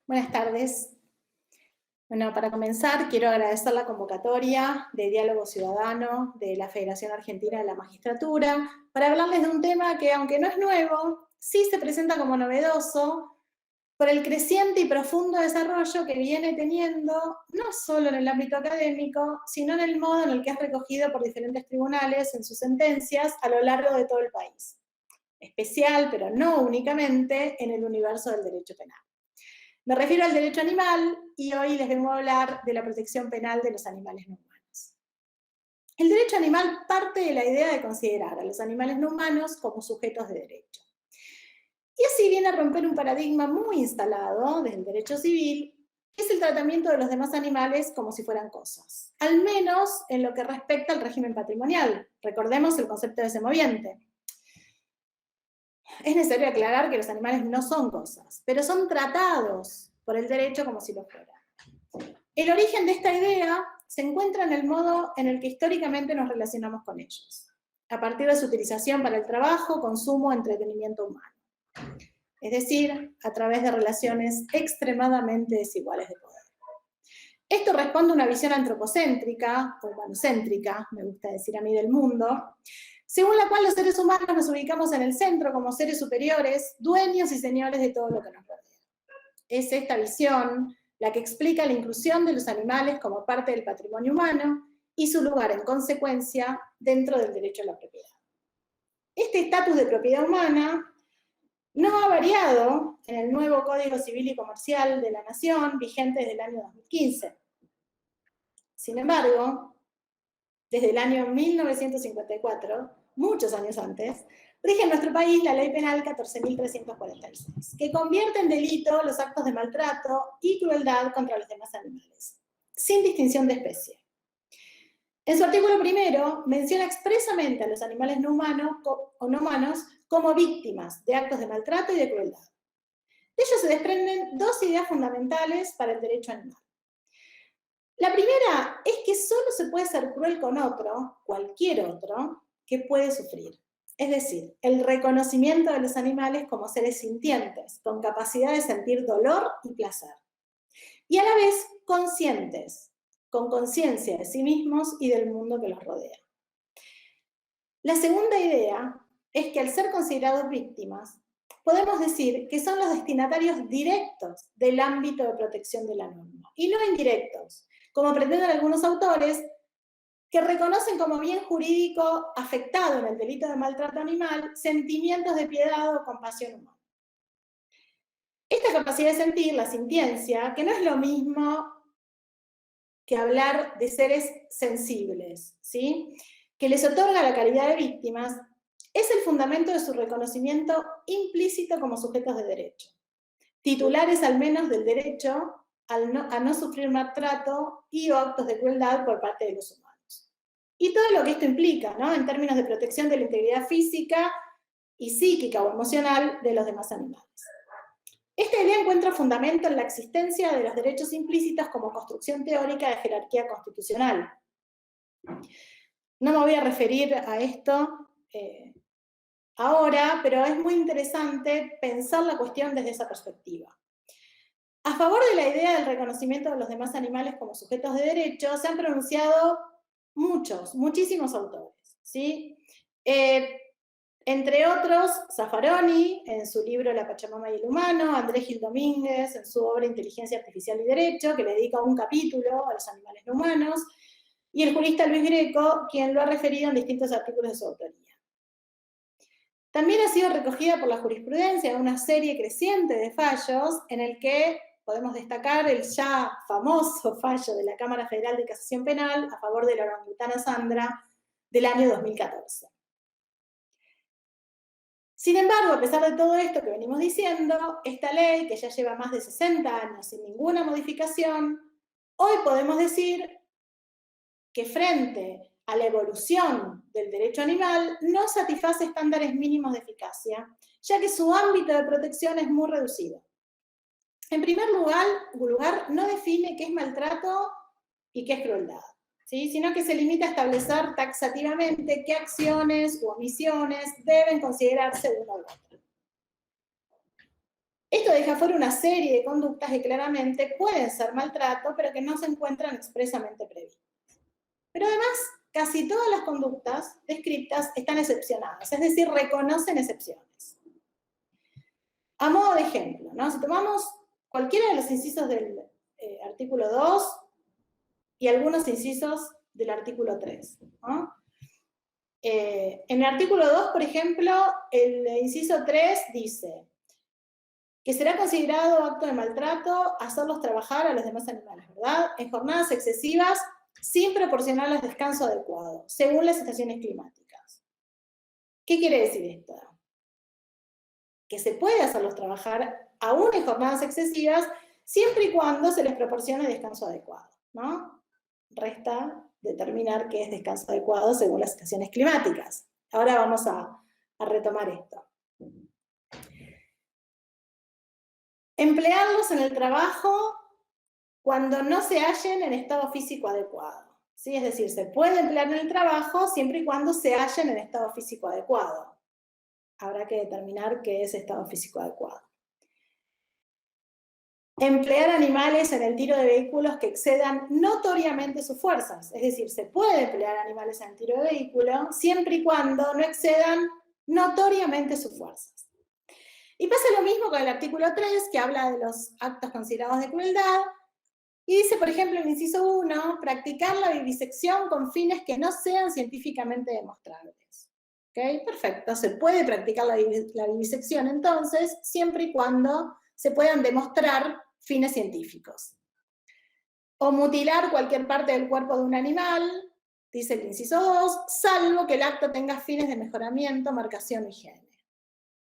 Buenas tardes. Bueno, para comenzar, quiero agradecer la convocatoria de Diálogo Ciudadano de la Federación Argentina de la Magistratura para hablarles de un tema que, aunque no es nuevo, sí se presenta como novedoso por el creciente y profundo desarrollo que viene teniendo, no solo en el ámbito académico, sino en el modo en el que es recogido por diferentes tribunales en sus sentencias a lo largo de todo el país. Especial, pero no únicamente, en el universo del derecho penal. Me refiero al derecho animal y hoy les vengo a hablar de la protección penal de los animales no humanos. El derecho animal parte de la idea de considerar a los animales no humanos como sujetos de derecho. Y así viene a romper un paradigma muy instalado desde el derecho civil, que es el tratamiento de los demás animales como si fueran cosas, al menos en lo que respecta al régimen patrimonial. Recordemos el concepto de semoviente. Es necesario aclarar que los animales no son cosas, pero son tratados por el derecho como si lo fueran. El origen de esta idea se encuentra en el modo en el que históricamente nos relacionamos con ellos, a partir de su utilización para el trabajo, consumo, entretenimiento humano. Es decir, a través de relaciones extremadamente desiguales de poder. Esto responde a una visión antropocéntrica, o humanocéntrica, me gusta decir a mí, del mundo, según la cual los seres humanos nos ubicamos en el centro como seres superiores, dueños y señores de todo lo que nos rodea. Es esta visión la que explica la inclusión de los animales como parte del patrimonio humano y su lugar, en consecuencia, dentro del derecho a la propiedad. Este estatus de propiedad humana no ha variado en el nuevo Código Civil y Comercial de la Nación, vigente desde el año 2015. Sin embargo, desde el año 1954, muchos años antes, rige en nuestro país la Ley Penal 14.346, que convierte en delito los actos de maltrato y crueldad contra los demás animales, sin distinción de especie. En su artículo primero, menciona expresamente a los animales no humanos o no humanos como víctimas de actos de maltrato y de crueldad. De ello se desprenden dos ideas fundamentales para el derecho animal. La primera es que solo se puede ser cruel con otro, cualquier otro, que puede sufrir. Es decir, el reconocimiento de los animales como seres sintientes, con capacidad de sentir dolor y placer. Y a la vez conscientes, con conciencia de sí mismos y del mundo que los rodea. La segunda idea es que al ser considerados víctimas, podemos decir que son los destinatarios directos del ámbito de protección de la norma, y no indirectos, como pretenden algunos autores, que reconocen como bien jurídico afectado en el delito de maltrato animal sentimientos de piedad o compasión humana. Esta capacidad de sentir, la sintiencia, que no es lo mismo que hablar de seres sensibles, ¿sí?, que les otorga la calidad de víctimas, es el fundamento de su reconocimiento implícito como sujetos de derecho, titulares al menos del derecho a no sufrir maltrato y o actos de crueldad por parte de los humanos. Y todo lo que esto implica, ¿no?, en términos de protección de la integridad física y psíquica o emocional de los demás animales. Esta idea encuentra fundamento en la existencia de los derechos implícitos como construcción teórica de jerarquía constitucional. No me voy a referir a esto ahora, pero es muy interesante pensar la cuestión desde esa perspectiva. A favor de la idea del reconocimiento de los demás animales como sujetos de derecho, se han pronunciado muchísimos autores, ¿sí? Entre otros, Zaffaroni, en su libro La Pachamama y el Humano, Andrés Gil Domínguez, en su obra Inteligencia Artificial y Derecho, que le dedica un capítulo a los animales no humanos, y el jurista Luis Greco, quien lo ha referido en distintos artículos de su autoría. También ha sido recogida por la jurisprudencia una serie creciente de fallos en el que podemos destacar el ya famoso fallo de la Cámara Federal de Casación Penal a favor de la orangutana Sandra del año 2014. Sin embargo, a pesar de todo esto que venimos diciendo, esta ley, que ya lleva más de 60 años sin ninguna modificación, hoy podemos decir que frente a la evolución del derecho animal no satisface estándares mínimos de eficacia, ya que su ámbito de protección es muy reducido. En primer lugar, no define qué es maltrato y qué es crueldad, ¿sí?, sino que se limita a establecer taxativamente qué acciones u omisiones deben considerarse de una u otra. Esto deja fuera una serie de conductas que claramente pueden ser maltrato, pero que no se encuentran expresamente previstas. Pero además, casi todas las conductas descritas están excepcionadas, es decir, reconocen excepciones. A modo de ejemplo, ¿no? Si tomamos cualquiera de los incisos del artículo 2 y algunos incisos del artículo 3, ¿no? En el artículo 2, por ejemplo, el inciso 3 dice que será considerado acto de maltrato hacerlos trabajar a los demás animales, ¿verdad? En jornadas excesivas, sin proporcionarles descanso adecuado, según las estaciones climáticas. ¿Qué quiere decir esto? Que se puede hacerlos trabajar aún en jornadas excesivas, siempre y cuando se les proporcione descanso adecuado, ¿no? Resta determinar qué es descanso adecuado según las estaciones climáticas. Ahora vamos a retomar esto. Emplearlos en el trabajo cuando no se hallen en estado físico adecuado. ¿Sí? Es decir, se puede emplear en el trabajo siempre y cuando se hallen en estado físico adecuado. Habrá que determinar qué es estado físico adecuado. Emplear animales en el tiro de vehículos que excedan notoriamente sus fuerzas. Es decir, se puede emplear animales en el tiro de vehículo siempre y cuando no excedan notoriamente sus fuerzas. Y pasa lo mismo con el artículo 3, que habla de los actos considerados de crueldad, y dice, por ejemplo, en el inciso 1, practicar la vivisección con fines que no sean científicamente demostrables. ¿Okay? Perfecto, se puede practicar la vivisección entonces, siempre y cuando se puedan demostrar fines científicos. O mutilar cualquier parte del cuerpo de un animal, dice el inciso 2, salvo que el acto tenga fines de mejoramiento, marcación o higiene.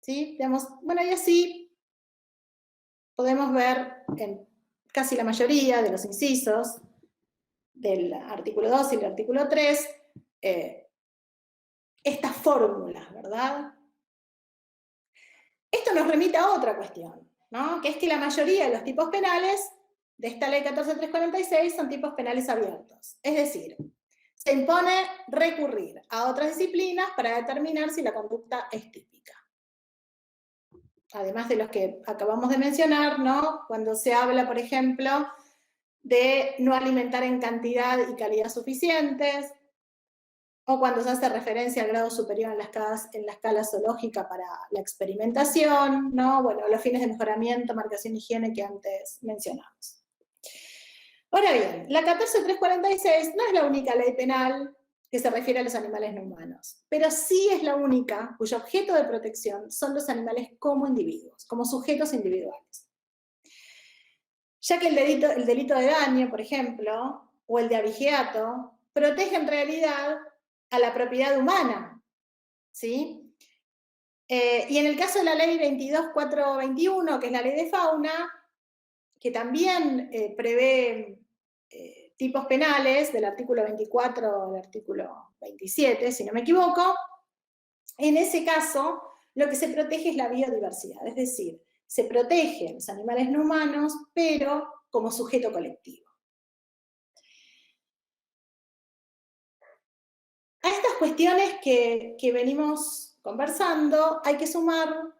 ¿Sí? Digamos, bueno, y así podemos ver en casi la mayoría de los incisos del artículo 2 y el artículo 3 estas fórmulas, ¿verdad? Esto nos remite a otra cuestión, ¿no? Que es que la mayoría de los tipos penales de esta ley 14346 son tipos penales abiertos. Es decir, se impone recurrir a otras disciplinas para determinar si la conducta es típica. Además de los que acabamos de mencionar, ¿no? Cuando se habla, por ejemplo, de no alimentar en cantidad y calidad suficientes, o cuando se hace referencia al grado superior en la escala zoológica para la experimentación, ¿no? Bueno, los fines de mejoramiento, marcación y higiene que antes mencionamos. Ahora bien, la 14346 no es la única ley penal que se refiere a los animales no humanos, pero sí es la única cuyo objeto de protección son los animales como individuos, como sujetos individuales. Ya que el delito de daño, por ejemplo, o el de abigeato, protege en realidad a la propiedad humana, ¿sí? Y en el caso de la ley 22.421, que es la ley de fauna, que también prevé tipos penales, del artículo 24 al artículo 27, si no me equivoco, en ese caso lo que se protege es la biodiversidad, es decir, se protegen los animales no humanos, pero como sujeto colectivo. A estas cuestiones que venimos conversando hay que sumar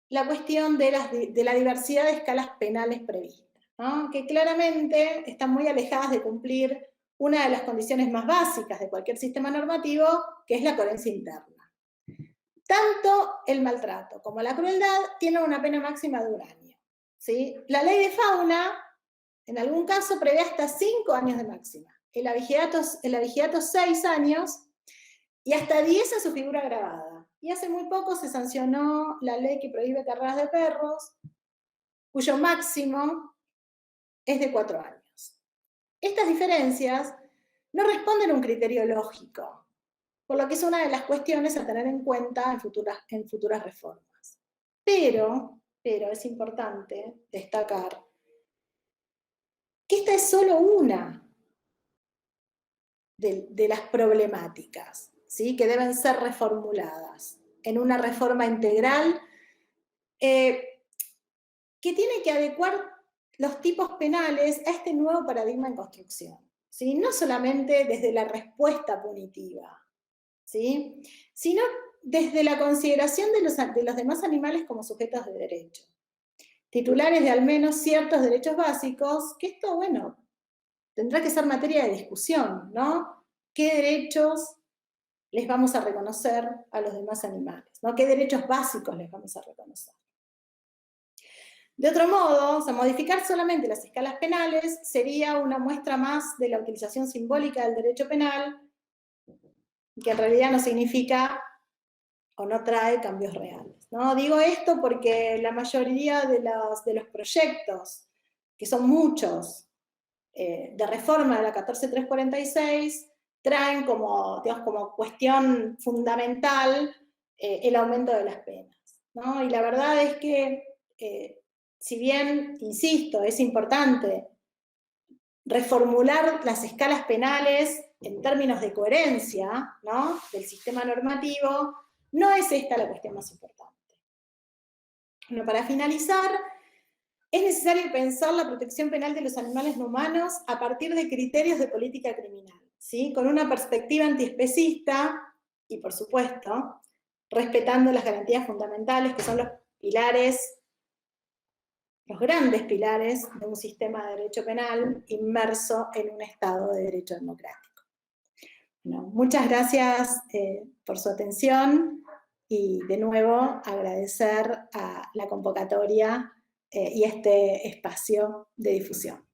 la cuestión de la diversidad de escalas penales previstas, ¿no? Que claramente están muy alejadas de cumplir una de las condiciones más básicas de cualquier sistema normativo, que es la coherencia interna. Tanto el maltrato como la crueldad tienen una pena máxima de 1 año. ¿Sí? La ley de fauna, en algún caso, prevé hasta 5 años de máxima. El abigeato 6 años, y hasta 10 en su figura agravada. Y hace muy poco se sancionó la ley que prohíbe carreras de perros, cuyo máximo es de 4 años. Estas diferencias no responden a un criterio lógico, por lo que es una de las cuestiones a tener en cuenta en futuras reformas. Pero es importante destacar que esta es solo una de las problemáticas, ¿sí? Que deben ser reformuladas en una reforma integral que tiene que adecuar los tipos penales a este nuevo paradigma en construcción, ¿sí? No solamente desde la respuesta punitiva, ¿sí? Sino desde la consideración de los demás animales como sujetos de derecho. titulares de al menos ciertos derechos básicos, que esto, bueno, tendrá que ser materia de discusión, ¿no? ¿Qué derechos les vamos a reconocer a los demás animales, ¿no? ¿Qué derechos básicos les vamos a reconocer? De otro modo, o sea, modificar solamente las escalas penales sería una muestra más de la utilización simbólica del derecho penal, que en realidad no significa o no trae cambios reales, ¿no? Digo esto porque la mayoría de los proyectos, que son muchos, de reforma de la 14346, traen como, digamos, como cuestión fundamental el aumento de las penas, ¿no? Y la verdad es que, si bien, insisto, es importante reformular las escalas penales en términos de coherencia, ¿no?, del sistema normativo, no es esta la cuestión más importante. Bueno, para finalizar, es necesario pensar la protección penal de los animales no humanos a partir de criterios de política criminal, ¿sí?, con una perspectiva antiespecista y, por supuesto, respetando las garantías fundamentales que son los pilares, los grandes pilares de un sistema de derecho penal inmerso en un Estado de derecho democrático. Bueno, muchas gracias por su atención y de nuevo agradecer a la convocatoria y este espacio de difusión.